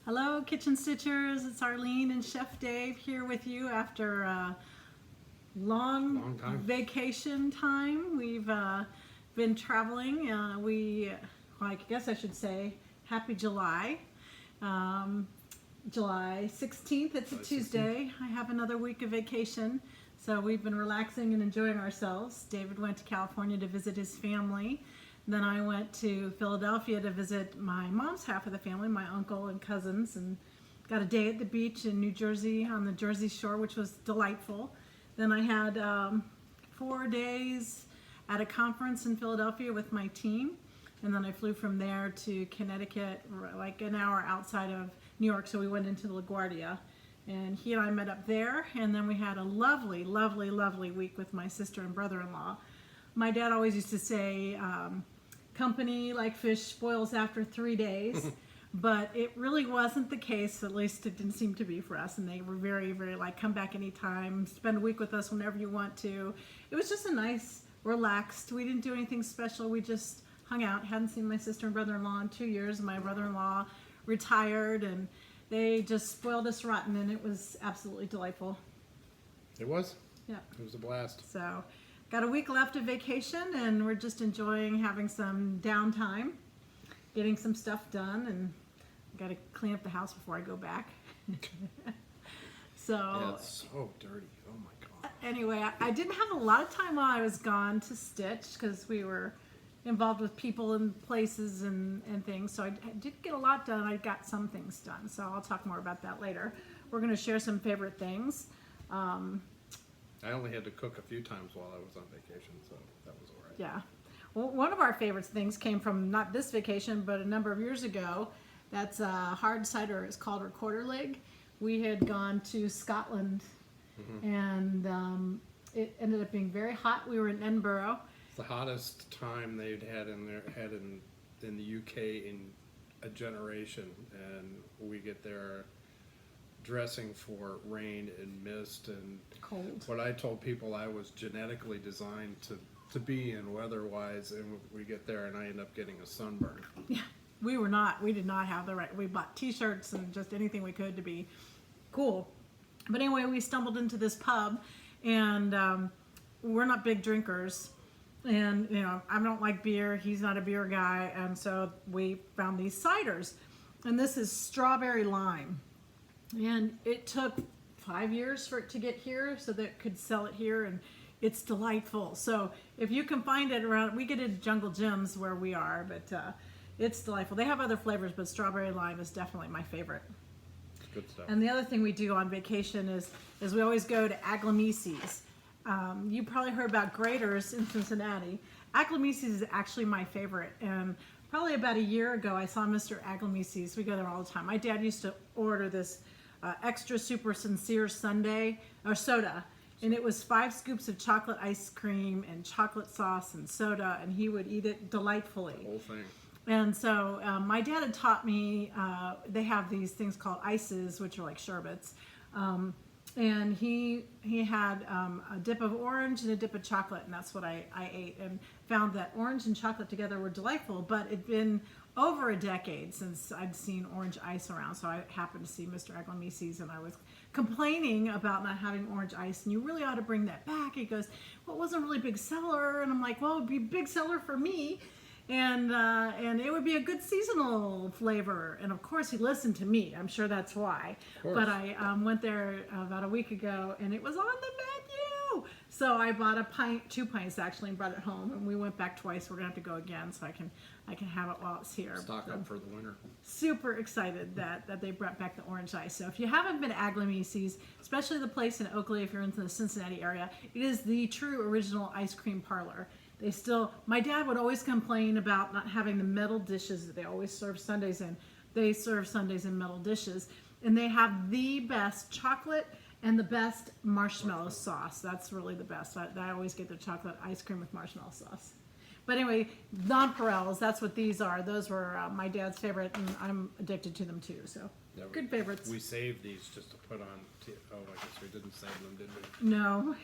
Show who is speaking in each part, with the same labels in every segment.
Speaker 1: Hello, Kitchen Stitchers. It's Arlene and Chef Dave here with you after a long vacation time. We've been traveling. I guess I should say, Happy July. July 16th, it's a Tuesday. I have another week of vacation. So we've been relaxing and enjoying ourselves. David went to California to visit his family. Then I went to Philadelphia to visit my mom's half of the family, my uncle and cousins, and got a day at the beach in New Jersey on the Jersey Shore, which was delightful. Then I had 4 days at a conference in Philadelphia with my team, and then I flew from there to Connecticut, like an hour outside of New York, so we went into LaGuardia. And he and I met up there, and then we had a lovely, lovely, lovely week with my sister and brother-in-law. My dad always used to say, company like fish spoils after 3 days, but it really wasn't the case. At least it didn't seem to be for us, and they were very, very like, come back anytime, spend a week with us whenever you want to. It was just a nice, relaxed, we didn't do anything special, we just hung out. Hadn't seen my sister and brother-in-law in 2 years. My brother-in-law retired, and they just spoiled us rotten, and it was absolutely delightful.
Speaker 2: It was?
Speaker 1: Yeah.
Speaker 2: It was a blast.
Speaker 1: So, got a week left of vacation, and we're just enjoying having some downtime, getting some stuff done, and got to clean up the house before I go back. So,
Speaker 2: yeah, it's so dirty. Oh my God.
Speaker 1: Anyway, I didn't have a lot of time while I was gone to stitch because we were involved with people and places and things. So I did get a lot done. I got some things done. So I'll talk more about that later. We're going to share some favorite things.
Speaker 2: I only had to cook a few times while I was on vacation, so that was all right.
Speaker 1: Yeah. Well, one of our favorite things came from not this vacation, but a number of years ago. That's hard cider. It's called Recorder Leg. We had gone to Scotland, and it ended up being very hot. We were in Edinburgh.
Speaker 2: It's the hottest time they'd had in the UK in a generation, and we get there dressing for rain and mist and
Speaker 1: Cold.
Speaker 2: What I told people I was genetically designed to be in weather-wise, and we get there and I end up getting a sunburn.
Speaker 1: Yeah, we were not. We did not have the right. We bought T-shirts and just anything we could to be cool. But anyway, we stumbled into this pub, and we're not big drinkers. And, you know, I don't like beer. He's not a beer guy. And so we found these ciders. And this is strawberry lime. And it took 5 years for it to get here so that it could sell it here. And it's delightful. So if you can find it around, we get it at Jungle Gyms where we are. But it's delightful. They have other flavors, but strawberry lime is definitely my favorite.
Speaker 2: It's good stuff.
Speaker 1: And the other thing we do on vacation is we always go to Aglamisi's. You probably heard about Graders in Cincinnati. Aglamisi's is actually my favorite, and probably about a year ago I saw Mr. Aglamisi's. We go there all the time. My dad used to order this extra super sincere sundae or soda, and it was 5 scoops of chocolate ice cream and chocolate sauce and soda, and he would eat it delightfully.
Speaker 2: The whole thing.
Speaker 1: And so my dad had taught me, they have these things called ices, which are like sherbets. And he had a dip of orange and a dip of chocolate, and that's what I ate, and found that orange and chocolate together were delightful. But it'd been over a decade since I'd seen orange ice around, so I happened to see Mr. Aglamisi's, and I was complaining about not having orange ice, and you really ought to bring that back. He goes, well, it wasn't really a big seller, and I'm like, well, it'd be a big seller for me. And it would be a good seasonal flavor. And of course he listened to me. I'm sure that's why. But I went there about a week ago, and it was on the menu. So I bought a pint, 2 pints actually, and brought it home. And we went back twice. We're gonna have to go again, so I can have it while it's here.
Speaker 2: Stock up for the winter.
Speaker 1: Super excited that they brought back the orange ice. So if you haven't been to Aglamisi's, especially the place in Oakley, if you're in the Cincinnati area, it is the true original ice cream parlor. They still, my dad would always complain about not having the metal dishes that they always serve sundaes in. They serve sundaes in metal dishes, and they have the best chocolate and the best marshmallow sauce. That's really the best. I always get the chocolate ice cream with marshmallow sauce. But anyway, nonpareils, that's what these are. Those were my dad's favorite, and I'm addicted to them too. So
Speaker 2: Yeah,
Speaker 1: good favorites.
Speaker 2: We saved these just to put on. Oh, I guess we didn't save them, did we?
Speaker 1: No,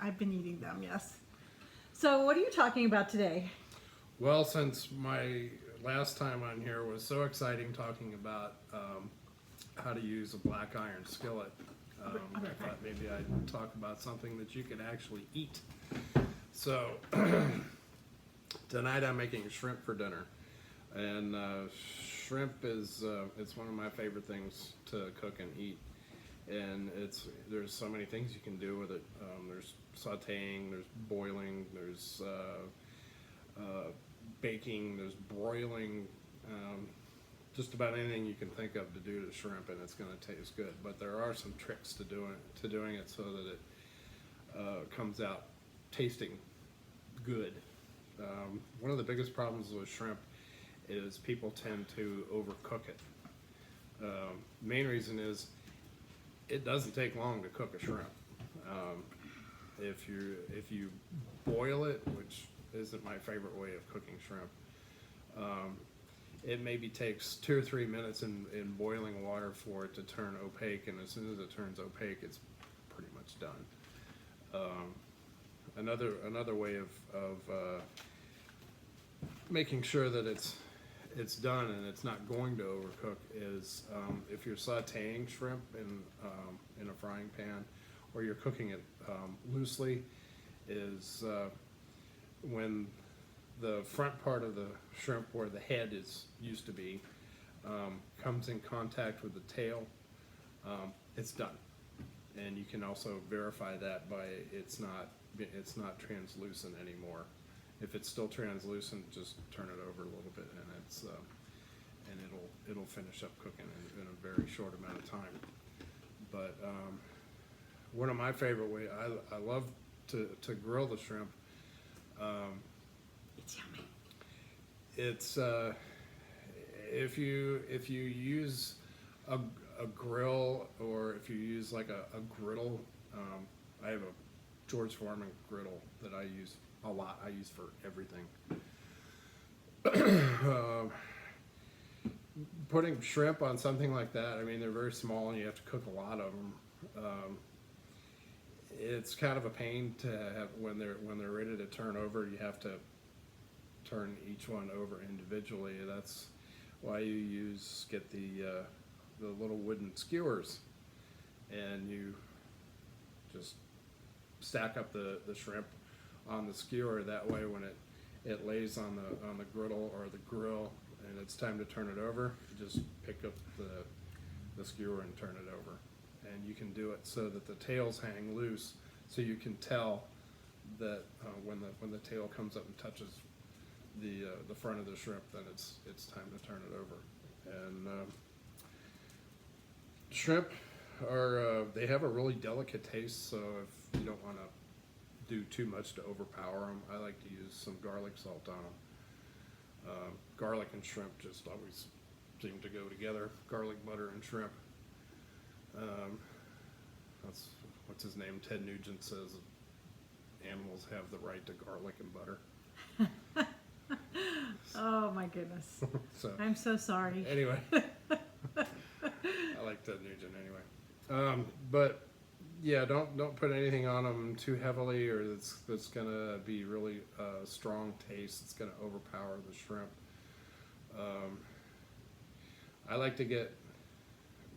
Speaker 1: I've been eating them. Yes. So what are you talking about today?
Speaker 2: Well, since my last time on here was so exciting talking about how to use a black iron skillet. I thought maybe I'd talk about something that you could actually eat. So tonight I'm making shrimp for dinner, and shrimp is it's one of my favorite things to cook and eat. And there's so many things you can do with it. There's sautéing, there's boiling, there's baking, there's broiling. Just about anything you can think of to do to shrimp, and it's going to taste good. But there are some tricks to doing it so that it comes out tasting good. One of the biggest problems with shrimp is people tend to overcook it. Main reason is it doesn't take long to cook a shrimp. If you boil it, which isn't my favorite way of cooking shrimp, it maybe takes 2 or 3 minutes in boiling water for it to turn opaque, and as soon as it turns opaque, it's pretty much done. Another way of making sure that it's done and it's not going to overcook is if you're sautéing shrimp in a frying pan, or you're cooking it loosely, is when the front part of the shrimp, where the head used to be, comes in contact with the tail, it's done. And you can also verify that by it's not translucent anymore. If it's still translucent, just turn it over a little bit, and it'll finish up cooking in a very short amount of time. But one of my favorite ways, I love to grill the shrimp.
Speaker 1: It's yummy.
Speaker 2: It's if you use a grill, or if you use like a griddle. I have a George Foreman griddle that I use a lot. I use for everything. Putting shrimp on something like that, I mean, they're very small and you have to cook a lot of them. It's kind of a pain to have when they're ready to turn over. You have to turn each one over individually. That's why you get the little wooden skewers, and you just stack up the shrimp on the skewer. That way, when it lays on the griddle or the grill, and it's time to turn it over, you just pick up the skewer and turn it over. And you can do it so that the tails hang loose, so you can tell that when the tail comes up and touches the front of the shrimp, then it's time to turn it over. And shrimp they have a really delicate taste, so if you don't want to do too much to overpower them, I like to use some garlic salt on them. Garlic and shrimp just always seem to go together. Garlic, butter, and shrimp. That's what's his name. Ted Nugent says animals have the right to garlic and butter.
Speaker 1: Oh my goodness.
Speaker 2: So
Speaker 1: I'm so sorry.
Speaker 2: anyway, I like Ted Nugent anyway. But yeah, don't put anything on them too heavily, or that's gonna be really strong taste. It's gonna overpower the shrimp. I like to get,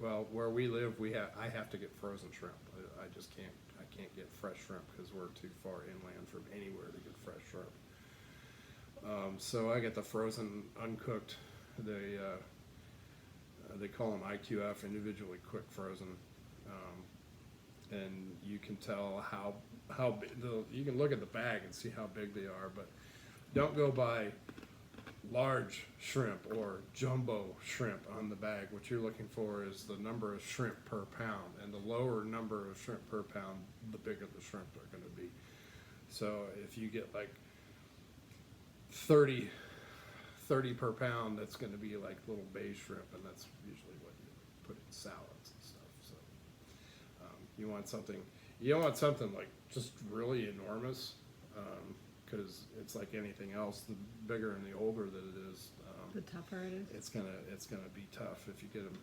Speaker 2: well, where we live, I have to get frozen shrimp. I can't get fresh shrimp because we're too far inland from anywhere to get fresh shrimp. So I get the frozen, uncooked. They call them IQF, individually quick frozen, and you can tell how big. You can look at the bag and see how big they are, but don't go buy large shrimp or jumbo shrimp on the bag. What you're looking for is the number of shrimp per pound, and the lower number of shrimp per pound, the bigger the shrimp are going to be. So if you get like 30 per pound, that's going to be like little bay shrimp, and that's usually what you put in salads and stuff. So you don't want something like just really enormous, because it's like anything else. The bigger and the older that it is,
Speaker 1: The tougher it is.
Speaker 2: it's gonna be tough. If you get them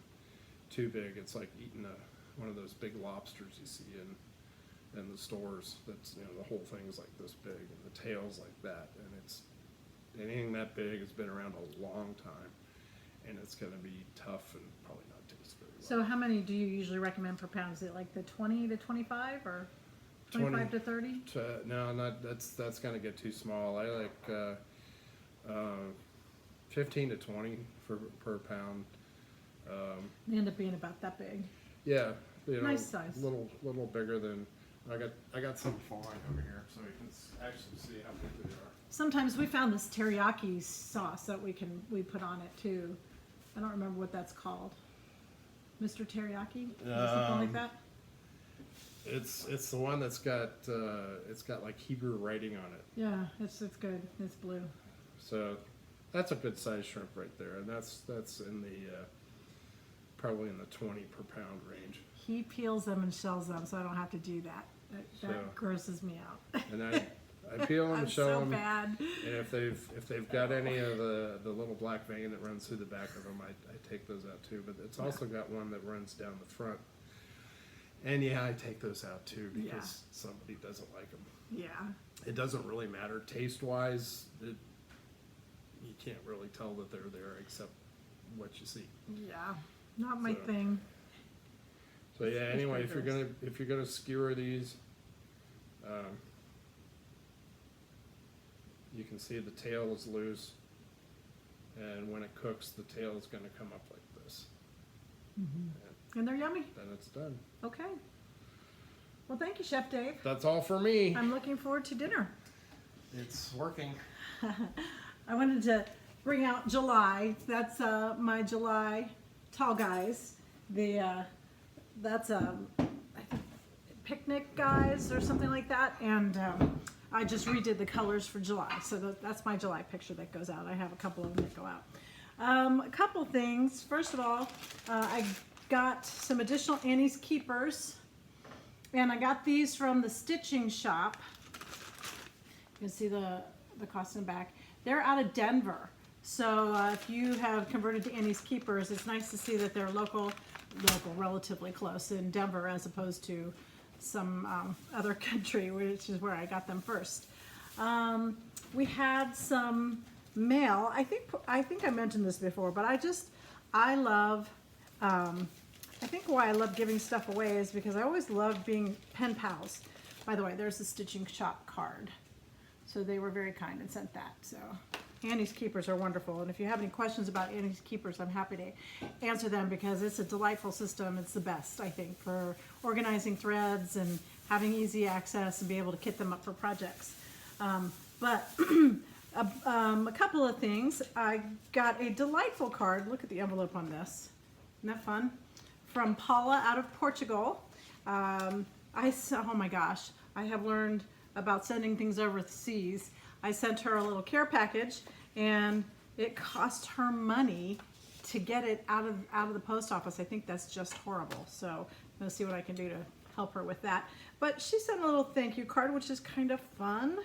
Speaker 2: too big, it's like eating one of those big lobsters you see in the stores. That's, the whole thing's like this big, and the tail's like that, and anything that big has been around a long time, and it's gonna be tough and probably not taste very
Speaker 1: So how many do you usually recommend per pound? Is it like the 20 to 25 or 25 to 30?
Speaker 2: No, not that's gonna get too small. I like 15 to 20 per pound.
Speaker 1: They end up being about that big.
Speaker 2: Yeah,
Speaker 1: Nice size.
Speaker 2: Little bigger than I got some falling over here, so you can actually see how big they are.
Speaker 1: Sometimes we found this teriyaki sauce that we put on it too. I don't remember what that's called. Mr. Teriyaki? Or something like that?
Speaker 2: It's the one that's got it's got like Hebrew writing on it.
Speaker 1: Yeah, it's good. It's blue.
Speaker 2: So that's a good size shrimp right there, and that's in the probably in the 20 per pound range.
Speaker 1: He peels them and shells them, so I don't have to do that. That grosses me out.
Speaker 2: And I peel them and shell
Speaker 1: so
Speaker 2: them.
Speaker 1: bad.
Speaker 2: And if they've got any of the little black vein that runs through the back of them, I take those out too. But it's also got one that runs down the front. And yeah, I take those out too because somebody doesn't like them.
Speaker 1: Yeah.
Speaker 2: It doesn't really matter taste wise. You can't really tell that they're there except what you see.
Speaker 1: Yeah, not my thing.
Speaker 2: So yeah. Anyway, if you're gonna skewer these, you can see the tail is loose, and when it cooks, the tail is gonna come up like this.
Speaker 1: And they're yummy.
Speaker 2: Then it's done.
Speaker 1: Okay. Well, thank you, Chef Dave.
Speaker 2: That's all for me.
Speaker 1: I'm looking forward to dinner.
Speaker 2: It's working.
Speaker 1: I wanted to bring out July. That's my July tall guys. That's I think picnic guys or something like that. And I just redid the colors for July. So that's my July picture that goes out. I have a couple of them that go out. A couple things. First of all, I got some additional Annie's Keepers. And I got these from the stitching shop. You can see the cost in the back. They're out of Denver. So if you have converted to Annie's Keepers, it's nice to see that they're local, relatively close in Denver as opposed to some other country, which is where I got them first. We had some mail. I think I mentioned this before, but I love, I think why I love giving stuff away is because I always loved being pen pals. By the way, there's the stitching shop card. So they were very kind and sent that. So Annie's Keepers are wonderful. And if you have any questions about Annie's Keepers, I'm happy to answer them because it's a delightful system. It's the best, I think, for organizing threads and having easy access and be able to kit them up for projects. But a couple of things. I got a delightful card. Look at the envelope on this. Isn't that fun? From Paula out of Portugal. Oh my gosh, I have learned about sending things overseas. I sent her a little care package, and it cost her money to get it out of the post office. I think that's just horrible. So I'm gonna see what I can do to help her with that. But she sent a little thank you card, which is kind of fun.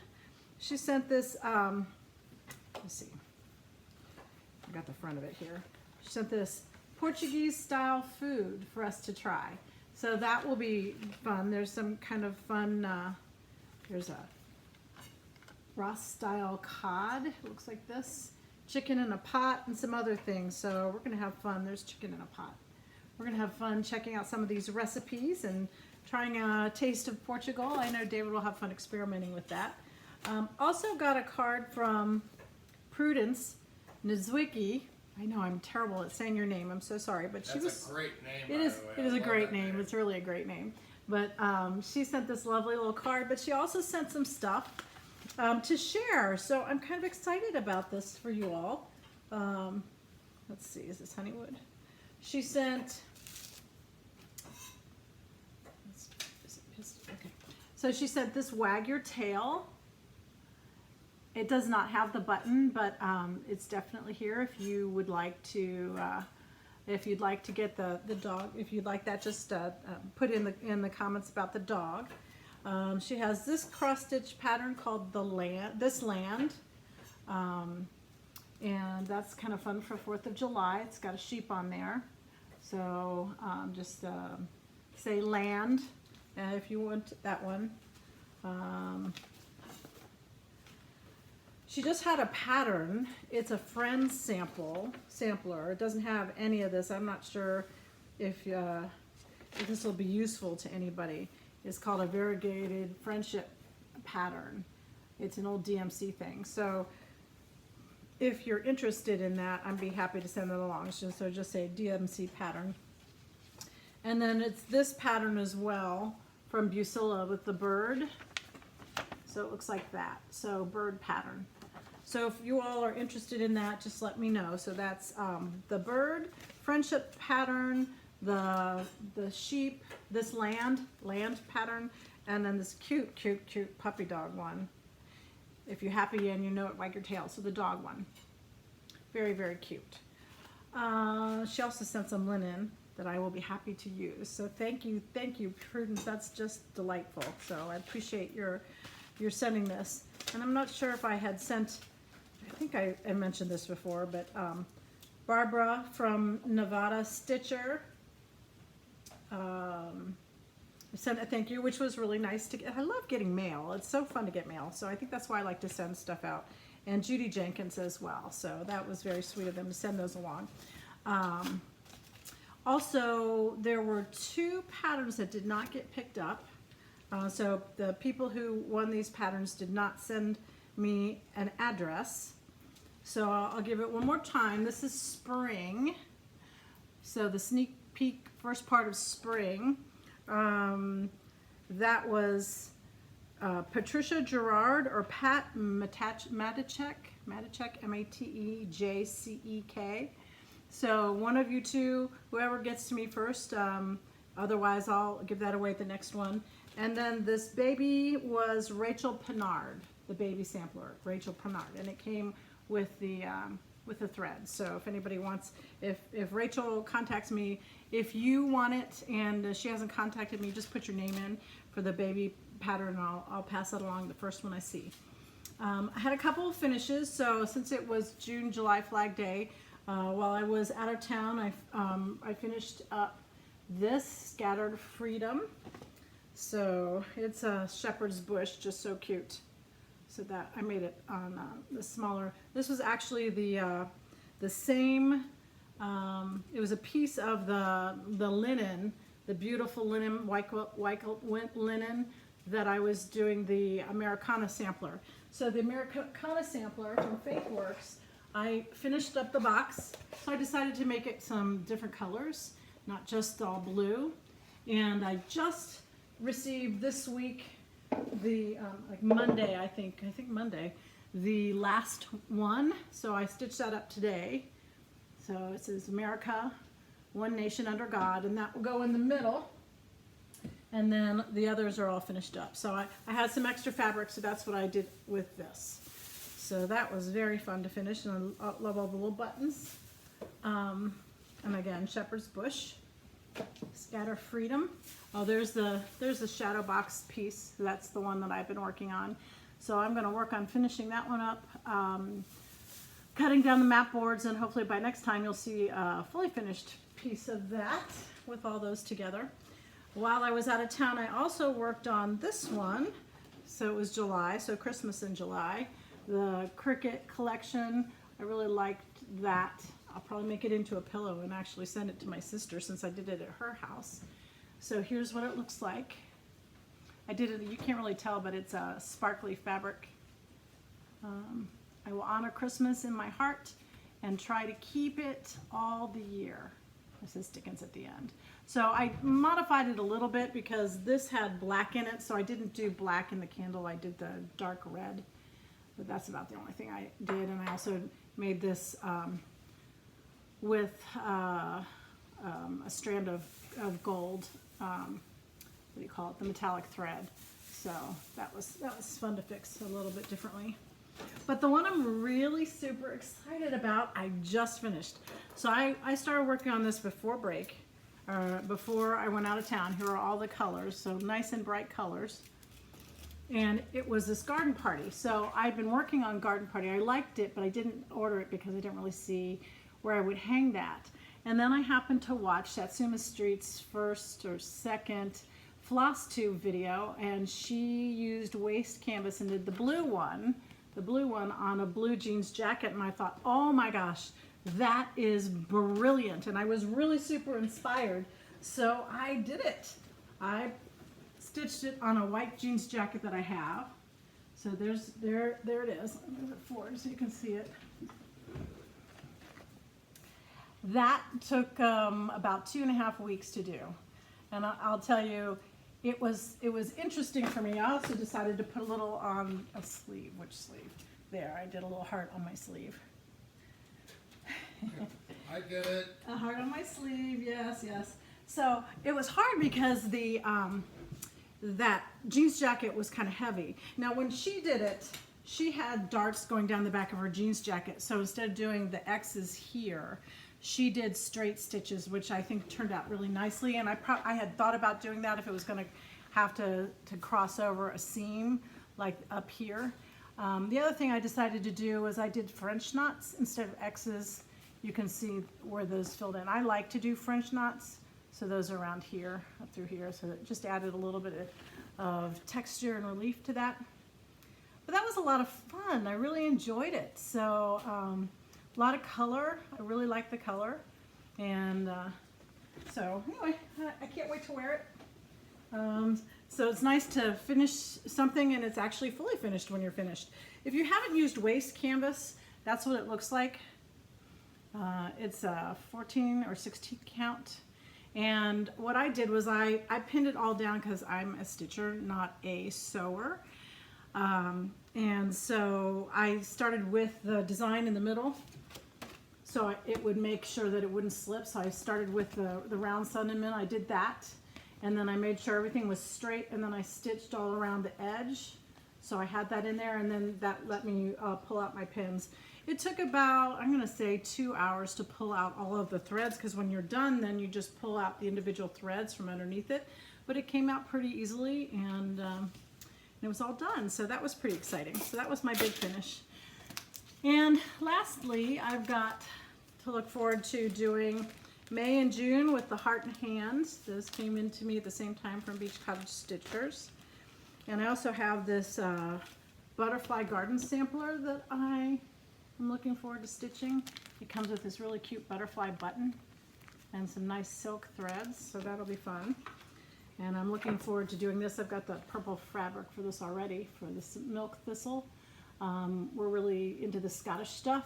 Speaker 1: She sent this. Let's see. I got the front of it here. She sent this Portuguese style food for us to try. So that will be fun. There's some kind of fun, there's a Ross style cod, it looks like this. Chicken in a pot and some other things. So we're gonna have fun. There's chicken in a pot. We're gonna have fun checking out some of these recipes and trying a taste of Portugal. I know David will have fun experimenting with that. Also got a card from Prudence Nzwicki. I know I'm terrible at saying your name. I'm so sorry, but
Speaker 2: That's a great name.
Speaker 1: It is a great name. It's really a great name. But she sent this lovely little card. But she also sent some stuff to share. So I'm kind of excited about this for you all. Let's see. Is this Honeywood? She sent. Okay. So she sent this Wag Your Tail. It does not have the button, but it's definitely here if you would like to, if you'd like to get the dog. If you'd like that, just put in the comments about the dog. She has this cross stitch pattern called This Land, and that's kind of fun for 4th of July. It's got a sheep on there, so just say land if you want that one. She just had a pattern. It's a friend sampler. It doesn't have any of this. I'm not sure if this will be useful to anybody. It's called a variegated friendship pattern. It's an old DMC thing. So if you're interested in that, I'd be happy to send it along. So just say DMC pattern. And then it's this pattern as well from Busilla with the bird. So it looks like that. So bird pattern. So if you all are interested in that, just let me know. So that's the bird, friendship pattern, the sheep, this land pattern, and then this cute puppy dog one. If you're happy and you know it, wag your tail. So the dog one. Very, very cute. She also sent some linen that I will be happy to use. So thank you, Prudence. That's just delightful. So I appreciate your sending this. And I'm not sure if I had sent, I think I mentioned this before, but Barbara from Nevada Stitcher sent a thank you, which was really nice to get. I love getting mail. It's so fun to get mail. So I think that's why I like to send stuff out. And Judy Jenkins as well. So that was very sweet of them to send those along. Also, there were 2 patterns that did not get picked up. So the people who won these patterns did not send me an address. So I'll give it one more time. This is spring. So the sneak peek, first part of spring. That was Patricia Gerard or Pat Matechek, M-A-T-E-J-C-E-K. So one of you two, whoever gets to me first, otherwise I'll give that away at the next one. And then this baby was Rachel Pinard, the baby sampler, Rachel Pinard, and it came with the thread. So if anybody wants, if Rachel contacts me, if you want it and she hasn't contacted me, just put your name in for the baby pattern and I'll pass it along, the first one I see. I had a couple of finishes. So since it was June, July Flag Day, while I was out of town, I finished up this Scattered Freedom. So it's a shepherd's bush, just so cute. So that I made it on the smaller. This was actually the same. It was a piece of the linen, the beautiful linen, white linen that I was doing the Americana sampler. So the Americana sampler from Faithworks, I finished up the box. So I decided to make it some different colors, not just all blue. And I just received this week, the like Monday, I think Monday, the last one. So I stitched that up today. So it says America, One Nation Under God, and that will go in the middle. And then the others are all finished up. So I had some extra fabric, so that's what I did with this. So that was very fun to finish, and I love all the little buttons. And again, Shepherd's Bush, Scatter Freedom. Oh, there's the shadow box piece. That's the one that I've been working on. So I'm going to work on finishing that one up, cutting down the map boards, and hopefully by next time you'll see a fully finished piece of that with all those together. While I was out of town, I also worked on this one. So it was July, so Christmas in July. The Cricket collection, I really liked that. I'll probably make it into a pillow and actually send it to my sister since I did it at her house. So here's what it looks like. I did it, you can't really tell, but it's a sparkly fabric. I will honor Christmas in my heart and try to keep it all the year. This is Dickens at the end. So I modified it a little bit because this had black in it, so I didn't do black in the candle, I did the dark red. But that's about the only thing I did, and I also made this with a strand of gold, what do you call it, the metallic thread. So that was fun to fix a little bit differently. But the one I'm really super excited about, I just finished. So I started working on this before break, before I went out of town. Here are all the colors, so nice and bright colors. And it was this garden party. So I'd been working on garden party. I liked it, but I didn't order it because I didn't really see where I would hang that. And then I happened to watch Satsuma Street's first or second FlossTube video, and she used waste canvas and did the blue one on a blue jeans jacket. And I thought, oh my gosh, that is brilliant. And I was really super inspired. So I did it. I stitched it on a white jeans jacket that I have. So there it is. I'll move it forward so you can see it. That took about 2.5 weeks to do. And I'll tell you, it was interesting for me. I also decided to put a little on a sleeve. Which sleeve? There, I did a little heart on my sleeve.
Speaker 3: I get it.
Speaker 1: A heart on my sleeve, yes, yes. So it was hard because the that jeans jacket was kind of heavy. Now when she did it, she had darts going down the back of her jeans jacket. So instead of doing the X's here, she did straight stitches, which I think turned out really nicely. And I had thought about doing that if it was going to have to cross over a seam like up here. The other thing I decided to do was I did French knots instead of X's. You can see where those filled in. I like to do French knots, so those are around here, up through here, so it just added a little bit of texture and relief to that. But that was a lot of fun. I really enjoyed it. So a lot of color. I really like the color. And so anyway, I can't wait to wear it. So it's nice to finish something and it's actually fully finished when you're finished. If you haven't used waste canvas, that's what it looks like. It's a 14 or 16 count. And what I did was I pinned it all down because I'm a stitcher, not a sewer. And so I started with the design in the middle. So it would make sure that it wouldn't slip. So I started with the round sentiment. I did that. And then I made sure everything was straight. And then I stitched all around the edge. So I had that in there. And then that let me pull out my pins. It took about, I'm going to say 2 hours to pull out all of the threads, because when you're done, then you just pull out the individual threads from underneath it. But it came out pretty easily, and it was all done. So that was pretty exciting. So that was my big finish. And lastly, I've got to look forward to doing May and June with the heart and hands. Those came in to me at the same time from Beach Cottage Stitchers. And I also have this butterfly garden sampler that I'm looking forward to stitching. It comes with this really cute butterfly button and some nice silk threads, so that'll be fun. And I'm looking forward to doing this. I've got the purple fabric for this already, for this milk thistle. We're really into the Scottish stuff.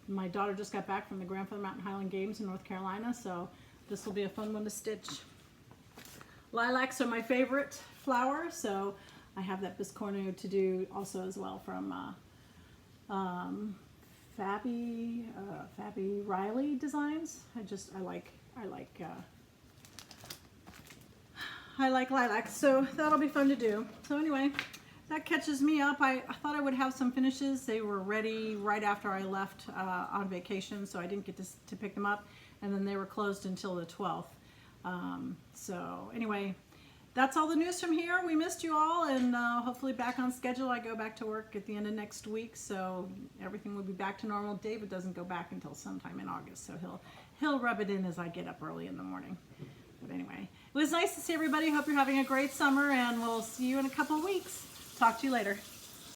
Speaker 1: My daughter just got back from the Grandfather Mountain Highland Games in North Carolina, so this will be a fun one to stitch. Lilacs are my favorite flower, so I have that biscornu to do also as well from Fabi Riley Designs. I like lilacs, so that'll be fun to do. So anyway, that catches me up. I thought I would have some finishes. They were ready right after I left on vacation, so I didn't get to pick them up, and then they were closed until the 12th. So anyway, that's all the news from here. We missed you all, and hopefully back on schedule. I go back to work at the end of next week, so everything will be back to normal. David doesn't go back until sometime in August, so he'll rub it in as I get up early in the morning. But anyway, it was nice to see everybody. Hope you're having a great summer, and we'll see you in a couple of weeks. Talk to you later.